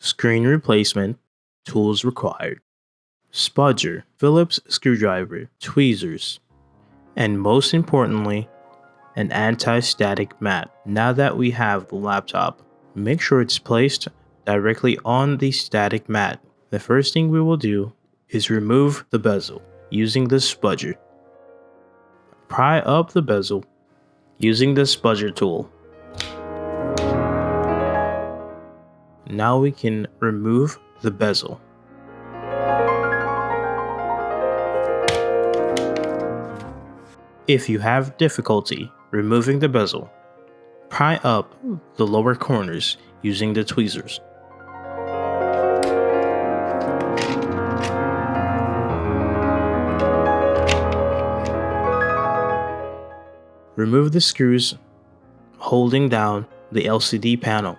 screen replacement, tools required, spudger, Phillips screwdriver, tweezers, and most importantly, an anti-static mat. Now that we have the laptop, make sure it's placed directly on the static mat. The first thing we will do is remove the bezel using the spudger. Pry up the bezel using the spudger tool. Now we can remove the bezel. If you have difficulty removing the bezel, pry up the lower corners using the tweezers. Remove the screws holding down the LCD panel.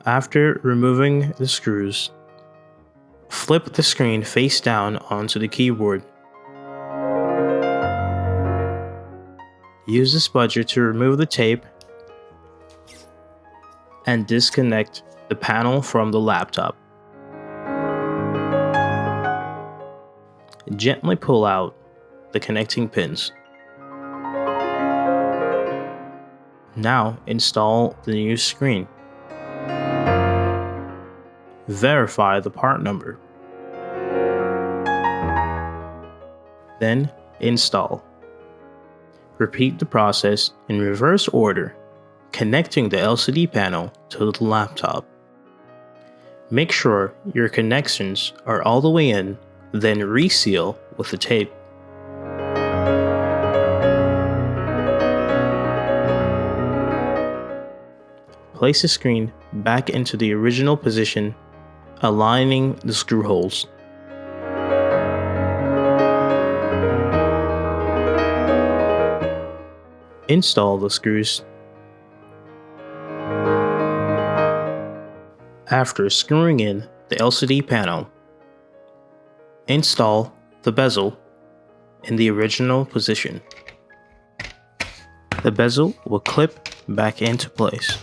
After removing the screws, flip the screen face down onto the keyboard. Use the spudger to remove the tape and disconnect the panel from the laptop. Gently pull out the connecting pins. Now install the new screen. Verify the part number. Then install. Repeat the process in reverse order, connecting the LCD panel to the laptop. Make sure your connections are all the way in, then reseal with the tape. Place the screen back into the original position, aligning the screw holes. Install the screws. After screwing in the LCD panel, install the bezel in the original position. The bezel will clip back into place.